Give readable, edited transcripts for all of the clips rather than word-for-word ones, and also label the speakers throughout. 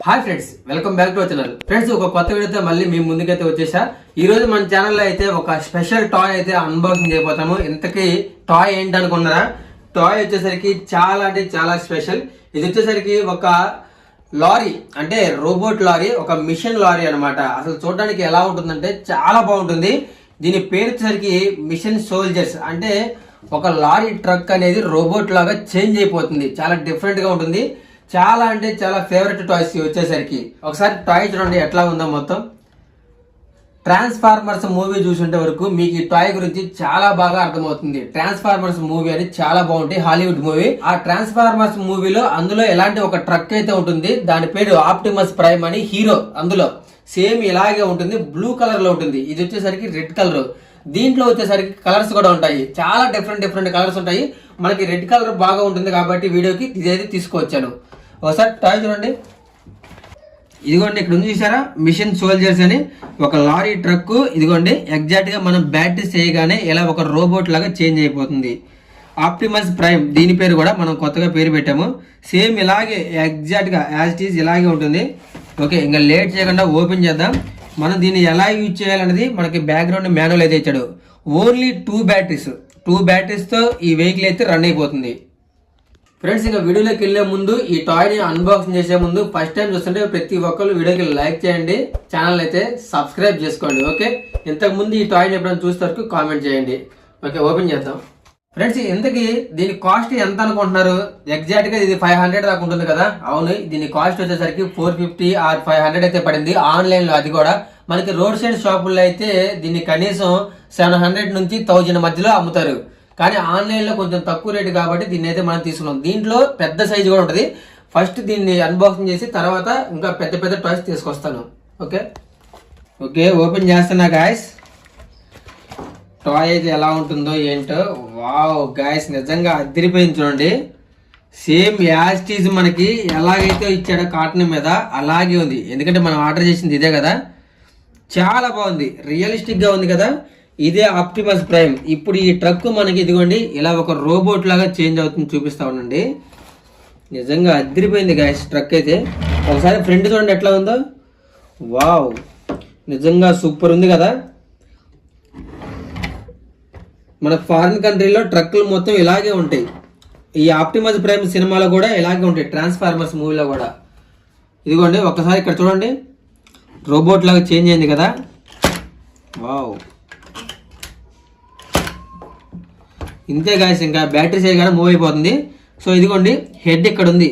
Speaker 1: Hi friends, welcome back to our channel. Friends, ఒక కొత్త వీడియోతో మళ్ళీ మీ ముందుకైతే వచ్చేసా. ఈ రోజు మన ఛానల్లో అయితే ఒక స్పెషల్ టాయ్ అయితే అన్బాక్సింగ్ చేయబోతాము. ఇంతకీ టాయ్ ఏంటి అనుకున్నారా? టాయ్ వచ్చేసరికి చాలా అంటే చాలా స్పెషల్. ఇది వచ్చేసరికి ఒక లారీ, అంటే రోబోట్ లారీ, ఒక మిషన్ లారీ అనమాట. అసలు చూడడానికి ఎలా ఉంటుందంటే చాలా బాగుంటుంది. దీని పేరు వచ్చేసరికి మిషన్ సోల్జర్స్. అంటే ఒక లారీ ట్రక్ అనేది రోబోట్ లాగా చేంజ్ అయిపోతుంది. చాలా డిఫరెంట్ గా ఉంటుంది. చాలా అంటే చాలా ఫేవరెట్ టాయ్స్ వచ్చేసరికి. ఒకసారి టాయ్ చూడండి ఎట్లా ఉందో మొత్తం. ట్రాన్స్ఫార్మర్స్ మూవీ చూసుంటే వరకు మీకు ఈ టాయ్ గురించి చాలా బాగా అర్థమవుతుంది. ట్రాన్స్ఫార్మర్స్ మూవీ అని చాలా బాగుంటుంది, హాలీవుడ్ మూవీ. ఆ ట్రాన్స్ఫార్మర్స్ మూవీలో అందులో ఎలాంటి ఒక ట్రక్ అయితే ఉంటుంది, దాని పేరు ఆప్టిమస్ ప్రైమ్ అని హీరో. అందులో సేమ్ ఇలాగే ఉంటుంది, బ్లూ కలర్ లో ఉంటుంది. ఇది వచ్చేసరికి రెడ్ కలర్. దీంట్లో వచ్చేసరికి కలర్స్ కూడా ఉంటాయి, చాలా డిఫరెంట్ కలర్స్ ఉంటాయి. మనకి రెడ్ కలర్ బాగా ఉంటుంది కాబట్టి వీడియోకి ఇదైతే తీసుకువచ్చాను. ఒకసారి టాయ్ చూడండి. ఇదిగోండి, ఇక్కడ ఉంది చూసారా, మిషన్ సోల్జర్స్ అని ఒక లారీ ట్రక్. ఇదిగోండి, ఎగ్జాక్ట్ గా మనం బ్యాటరీస్ చేయగానే ఇలా ఒక రోబోట్ లాగా చేంజ్ అయిపోతుంది. ఆప్టిమస్ ప్రైమ్, దీని పేరు కూడా మనం కొత్తగా పేరు పెట్టాము. సేమ్ ఇలాగే ఎగ్జాక్ట్ గా యాజ్ ఇట్ ఈజ్ ఇలాగే ఉంటుంది. ఓకే, ఇంకా లేట్ చేయకుండా ఓపెన్ చేద్దాం. మనం దీన్ని ఎలా యూజ్ చేయాలనేది మనకి బ్యాక్గ్రౌండ్ మాన్యువల్ అయితే ఇచ్చాడు. ఓన్లీ టూ బ్యాటరీస్ తో ఈ వెహికల్ అయితే రన్ అయిపోతుంది. ఫ్రెండ్స్, ఇంకా వీడియోలోకి వెళ్లే ముందు, ఈ టాయ్ ని అన్బాక్సింగ్ చేసే ముందు ఫస్ట్ టైం చూస్తుంటే ప్రతి ఒక్కరు వీడియోకి లైక్ చేయండి, ఛానల్ అయితే సబ్స్క్రైబ్ చేసుకోండి. ఓకే, ఇంతకు ముందు ఈ టాయ్ ని ఎప్పుడైనా చూస్తే వరకు కామెంట్ చేయండి. ఓకే, ఓపెన్ చేద్దాం. ఫ్రెండ్స్, ఇంతకీ దీని కాస్ట్ ఎంత అనుకుంటున్నారు? ఎగ్జాక్ట్ గా ఇది 500 దాకా ఉంటుంది కదా. అవును, దీని కాస్ట్ వచ్చేసరికి 450 ఆర్ 500 అయితే పడింది ఆన్లైన్ లో. అది కూడా మనకి రోడ్ సైడ్ షాపుల్లో అయితే దీన్ని కనీసం 700 నుంచి 1000 మధ్యలో అమ్ముతారు. కానీ ఆన్లైన్ లో కొంచెం తక్కువ రేటు కాబట్టి దీన్ని అయితే మనం తీసుకున్నాం. దీంట్లో పెద్ద సైజు కూడా ఉంటుంది. ఫస్ట్ దీన్ని అన్బాక్సింగ్ చేసి తర్వాత ఇంకా పెద్ద టాయ్స్ తీసుకొస్తాను. ఓకే, ఓపెన్ చేస్తున్నా గాయస్. టాయ్ అయితే ఎలా ఉంటుందో ఏంటో. వావ్ గాయస్, నిజంగా అదిరిపోయింది చూడండి. సేమ్ యాజ్ ఇట్ ఈజ్ మనకి ఎలాగైతే ఇచ్చాడో కాటన్ మీద అలాగే ఉంది. ఎందుకంటే మనం ఆర్డర్ చేసింది ఇదే కదా. చాలా బాగుంది, రియలిస్టిక్ గా ఉంది కదా. ఇదే ఆప్టిమస్ ప్రైమ్. ఇప్పుడు ఈ ట్రక్ మనకి ఇదిగోండి ఇలా ఒక రోబోట్ లాగా చేంజ్ అవుతుంది, చూపిస్తా ఉండండి. నిజంగా అదిరిపోయింది గాయస్ ట్రక్ అయితే. ఒకసారి ఫ్రంట్ చూడండి ఎట్లా ఉందో. వావ్, నిజంగా సూపర్ ఉంది కదా. మన ఫారిన్ కంట్రీలో ట్రక్కులు మొత్తం ఇలాగే ఉంటాయి. ఈ ఆప్టిమస్ ప్రైమ్ సినిమాలో కూడా ఇలాగే ఉంటాయి, ట్రాన్స్ఫార్మర్స్ మూవీలో కూడా. ఇదిగోండి ఒకసారి ఇక్కడ చూడండి, రోబోట్ లాగా చేంజ్ అయింది కదా. వావ్, ఇంతే గాయస్, ఇంకా బ్యాటరీ చేయగానే మూవ్ అయిపోతుంది. సో ఇదిగోండి హెడ్ ఇక్కడ ఉంది,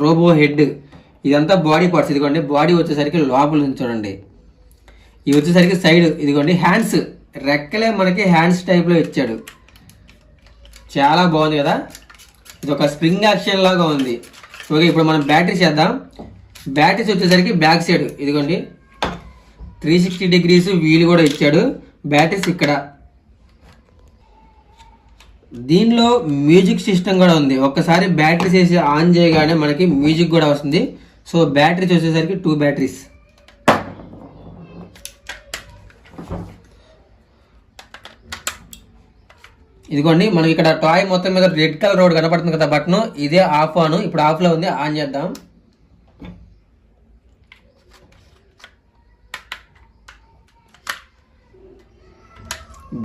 Speaker 1: రోబో హెడ్. ఇదంతా బాడీ పార్ట్స్. ఇదిగోండి బాడీ వచ్చేసరికి లోపల నుంచి చూడండి. ఇవి వచ్చేసరికి సైడ్. ఇదిగోండి హ్యాండ్స్, రెక్కలే మనకి హ్యాండ్స్ టైప్లో ఇచ్చాడు. చాలా బాగుంది కదా. ఇది ఒక స్ప్రింగ్ యాక్షన్ లాగా ఉంది. ఓకే, ఇప్పుడు మనం బ్యాటరీ చేద్దాం. బ్యాటరీస్ వచ్చేసరికి బ్యాక్ సైడ్ ఇదిగోండి 360 డిగ్రీస్ వీల్ కూడా ఇచ్చాడు. బ్యాటరీస్ ఇక్కడ. దీనిలో మ్యూజిక్ సిస్టమ్ కూడా ఉంది. ఒక్కసారి బ్యాటరీస్ వేసి ఆన్ చేయగానే మనకి మ్యూజిక్ కూడా వస్తుంది. సో బ్యాటరీస్ వచ్చేసరికి 2 బ్యాటరీస్. ఇదిగోండి మనకి ఇక్కడ టాయ్ మొత్తం మీద రెడ్ కలర్ రోడ్ కనపడుతుంది కదా బటన్. ఇదే ఆఫ్ ఆన్. ఇప్పుడు ఆఫ్ లో ఉంది, ఆన్ చేద్దాం.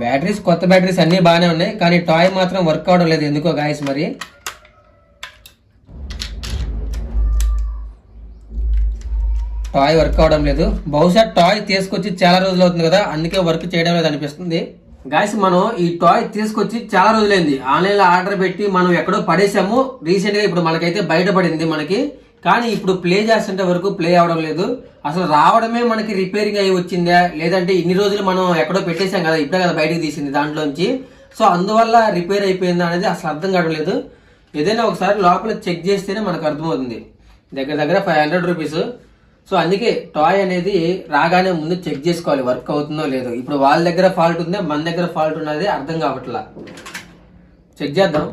Speaker 1: బ్యాటరీస్ కొత్త బ్యాటరీస్ అన్నీ బాగానే ఉన్నాయి, కానీ టాయ్ మాత్రం వర్క్ అవడం లేదు ఎందుకో గాయస్. మరి టాయ్ వర్క్ అవడం లేదు. బహుశా టాయ్ తీసుకొచ్చి చాలా రోజులు అవుతుంది కదా, అందుకే వర్క్ చేయడం లేదు అనిపిస్తుంది. గాయస్, మనం ఈ టాయ్ తీసుకొచ్చి చాలా రోజులైంది. ఆన్లైన్ లో ఆర్డర్ పెట్టి మనం ఎక్కడో పడేసాము. రీసెంట్ గా ఇప్పుడు మనకైతే బయటపడింది మనకి. కానీ ఇప్పుడు ప్లే చేస్తుంటే వరకు ప్లే అవడం లేదు. అసలు రావడమే మనకి రిపేరింగ్ అయ్యి వచ్చిందా, లేదంటే ఇన్ని రోజులు మనం ఎక్కడో పెట్టేశాం కదా, ఇప్పుడే కదా బయటకు తీసింది దాంట్లోంచి. సో అందువల్ల రిపేర్ అయిపోయిందా అనేది అసలు అర్థం కావడం లేదు. ఏదైనా ఒకసారి లోపల చెక్ చేస్తేనే మనకు అర్థమవుతుంది. దగ్గర 500 రూపీస్. సో అందుకే టాయ్ అనేది రాగానే ముందు చెక్ చేసుకోవాలి వర్క్ అవుతుందో లేదో. ఇప్పుడు వాళ్ళ దగ్గర ఫాల్ట్ ఉందో మన దగ్గర ఫాల్ట్ ఉన్నది అర్థం కావట్లా. చెక్ చేద్దాం.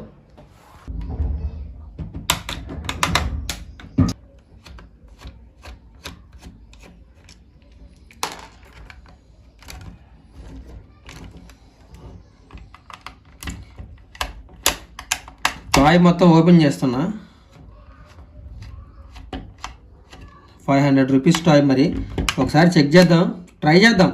Speaker 1: టాయ్ మొత్తం ఓపెన్ చేస్తున్నా. Rupees toy. మరి ఒకసారి చెక్ చేద్దాం, ట్రై చేద్దాం.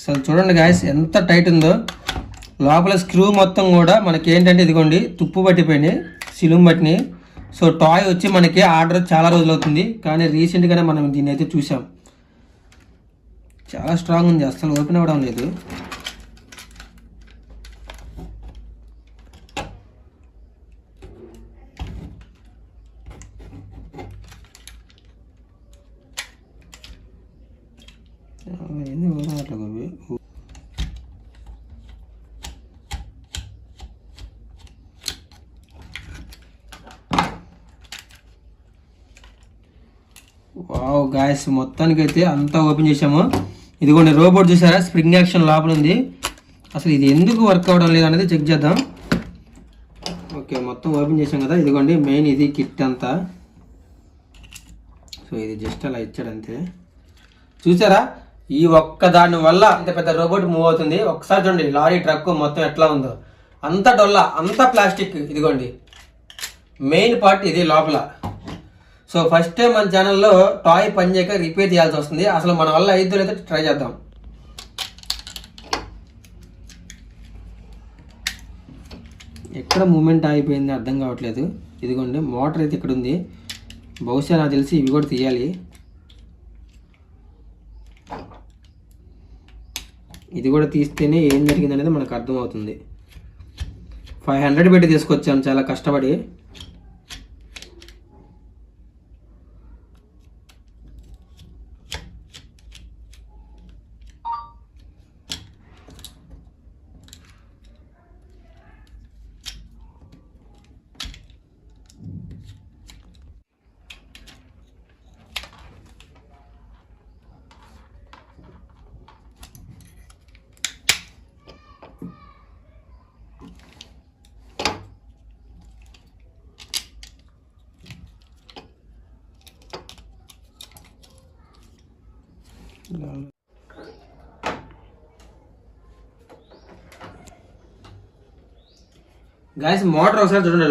Speaker 1: అసలు చూడండి గాయస్ ఎంత టైట్ ఉందో. లోపల స్క్రూ మొత్తం కూడా మనకి ఏంటంటే ఇదిగోండి తుప్పు పట్టిపోయింది, సిలుం పట్టిని. సో టాయ్ వచ్చి మనకి ఆర్డర్ చాలా రోజులు అవుతుంది, కానీ రీసెంట్గానే మనం దీన్ని అయితే చూసాం. చాలా స్ట్రాంగ్ ఉంది, అసలు ఓపెన్ అవ్వడం లేదు. వావ్ గాయస్, మొత్తానికైతే అంతా ఓపెన్ చేసాము. ఇదిగోండి రోబోట్ చూసారా, స్ప్రింగ్ యాక్షన్ లోపల ఉంది. అసలు ఇది ఎందుకు వర్క్ అవ్వడం లేదు అనేది చెక్ చేద్దాం. ఓకే, మొత్తం ఓపెన్ చేసాం కదా. ఇదిగోండి మెయిన్ ఇది కిట్ అంతా. సో ఇది జస్ట్ అలా ఇచ్చాడు అంతే. చూసారా, ఈ ఒక్క దాని వల్ల ఇంత పెద్ద రోబోట్ మూవ్ అవుతుంది. ఒకసారి చూడండి లారీ ట్రక్ మొత్తం ఎట్లా ఉందో, అంత డొల్ల, అంత ప్లాస్టిక్. ఇదిగోండి మెయిన్ పార్ట్ ఇది లోపల. సో ఫస్ట్ టైం మన ఛానల్లో టాయ్ పని చేయక రిపేర్ చేయాల్సి వస్తుంది. అసలు మన వల్ల అయితే అయితే ట్రై చేద్దాం. ఎక్కడ మూమెంట్ అయిపోయింది అర్థం కావట్లేదు. ఇదిగోండి మోటార్ అయితే ఇక్కడ ఉంది. బహుశా నాకు తెలిసి ఇవి కూడా తీయాలి. ఇది కూడా తీస్తేనే ఏం జరిగింది అనేది మనకు అర్థమవుతుంది. 500 పెట్టి తీసుకొచ్చాం చాలా కష్టపడి. గాయస్ మోటార్ ఒకసారి చూడండి.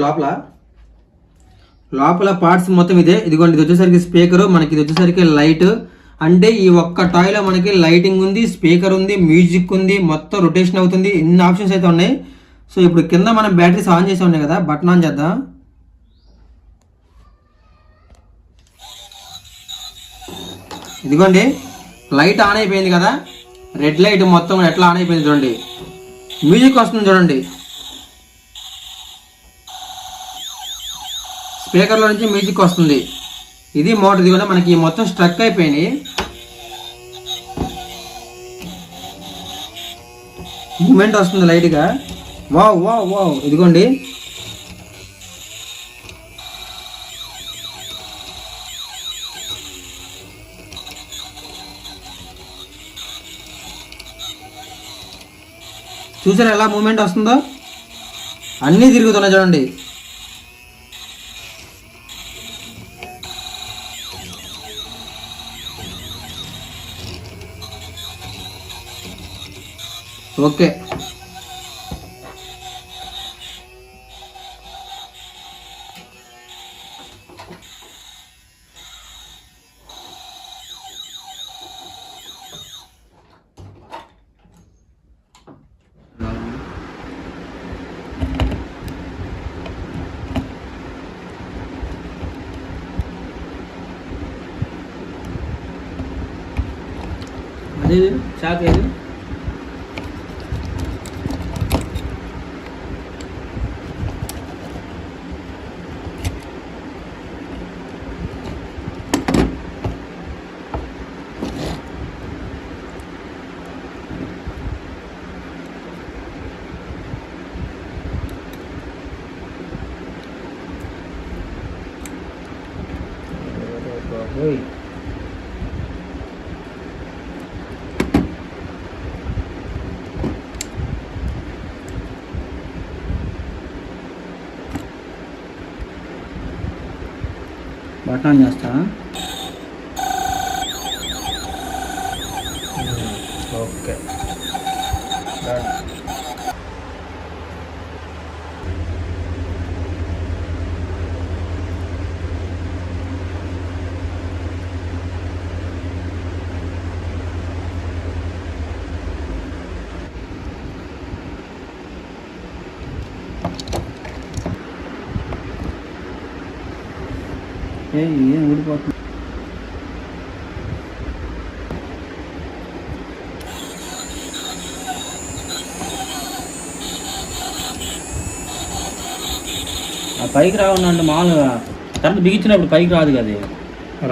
Speaker 1: లోపల పార్ట్స్ మొత్తం ఇదే. ఇదిగోండి ఇది వచ్చేసరికి స్పీకర్, మనకి ఇది వచ్చేసరికి లైట్. అంటే ఈ ఒక్క టాయ్లో మనకి లైటింగ్ ఉంది, స్పీకర్ ఉంది, మ్యూజిక్ ఉంది, మొత్తం రొటేషన్ అవుతుంది. ఇన్ని ఆప్షన్స్ అయితే ఉన్నాయి. సో ఇప్పుడు కింద మనం బ్యాటరీస్ ఆన్ చేసి ఉన్నాయి కదా, బటన్ ఆన్ చేద్దాం. ఇదిగోండి లైట్ ఆన్ అయిపోయింది కదా, రెడ్ లైట్ మొత్తం ఎట్లా ఆన్ అయిపోయింది చూడండి. మ్యూజిక్ వస్తుంది చూడండి, స్పీకర్లో నుంచి మ్యూజిక్ వస్తుంది. ఇది మోటార్. ఇది కూడా మనకి మొత్తం స్ట్రక్ అయిపోయింది. మూమెంట్ వస్తుంది లైట్గా. Wow wow wow. ఇదిగోండి చూసారా ఎలా మూమెంట్ వస్తుందో, అన్నీ తిరుగుతున్నాయి చూడండి. ఓకే, అదే చాక్ ఏది Oi.
Speaker 2: బటన్ ఆన్ చేస్తా.
Speaker 1: ఓకే
Speaker 2: ఏం ఊడిపోతుంది. ఆ పైకి రావునండి మామూలుగా కరెంట్ బిగించినప్పుడు పైకి రాదు కదా.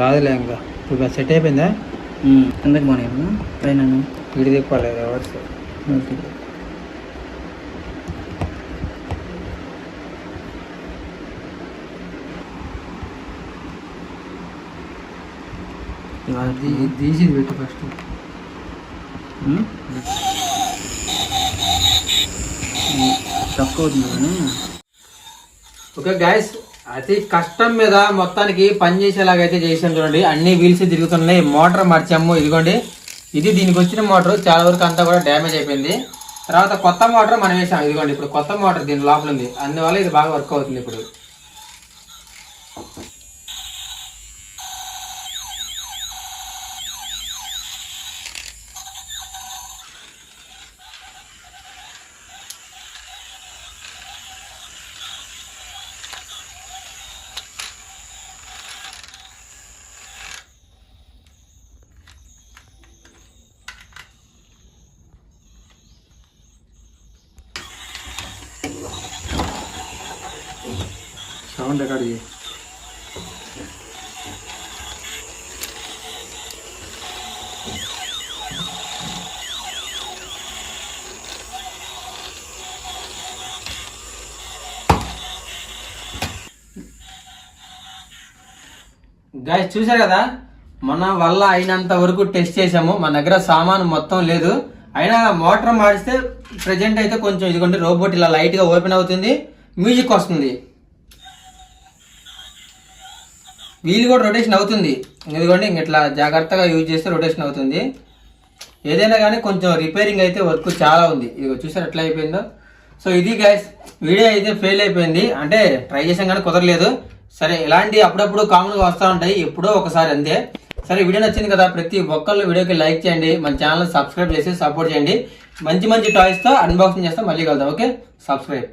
Speaker 1: రాదులే ఇంకా ఇప్పుడు సెట్ అయిపోయిందా?
Speaker 2: ఎందుకు బాగా పైన
Speaker 1: వీడి తిప్పాలి రివర్స్.
Speaker 2: ఓకే.
Speaker 1: తీసి పెట్టు ఫస్ట్.
Speaker 2: తక్కువ అవుతుంది కానీ.
Speaker 1: ఓకే గైస్, అతి కష్టం మీద మొత్తానికి పని చేసేలాగైతే చేసాం చూడండి. అన్ని వీల్స్ తిరుగుతున్నాయి, మోటార్ మార్చాము. ఇదిగోండి, ఇది దీనికి వచ్చిన మోటార్ చాలా వరకు అంతా కూడా డ్యామేజ్ అయిపోయింది. తర్వాత కొత్త మోటార్ మనం వేసాం. ఇదిగోండి, ఇప్పుడు కొత్త మోటార్ దీని లోపల ఉంది, అందువల్ల ఇది బాగా వర్క్ అవుతుంది ఇప్పుడు. సౌండ్ రికార్డ్ చేయి. గైస్ చూసారు కదా, మన వల్ల అయినంత వరకు టెస్ట్ చేసాము. మన దగ్గర సామాను మొత్తం లేదు, అయినా మోటార్ మారిస్తే ప్రెజెంట్ అయితే కొంచెం ఇదిగోండి రోబోట్ ఇలా లైట్ గా ఓపెన్ అవుతుంది, మ్యూజిక్ వస్తుంది, వీల్ కూడా రొటేషన్ అవుతుంది. ఇదిగోండి ఇట్లా జాగ్రత్తగా యూజ్ చేస్తే రొటేషన్ అవుతుంది. ఏదైనా కానీ కొంచెం రిపేరింగ్ అయితే వర్క్ చాలా ఉంది. ఇదిగో చూసారు ఎట్లా అయిపోయిందో. సో ఇది గైస్, వీడియో అయితే ఫెయిల్ అయిపోయింది, అంటే ట్రై చేసాం కానీ కుదరలేదు. సరే, ఇలాంటి అప్పుడప్పుడు కామన్గా వస్తూ ఉంటాయి, ఎప్పుడో ఒకసారి అంతే. సరే, వీడియో నచ్చింది కదా, ప్రతి ఒక్కళ్ళు వీడియోకి లైక్ చేయండి, మన ఛానల్ సబ్స్క్రైబ్ చేసి సపోర్ట్ చేయండి. మంచి మంచి టాయ్స్తో అన్బాక్సింగ్ చేస్తే మళ్ళీ కలుద్దాం. Okay, subscribe.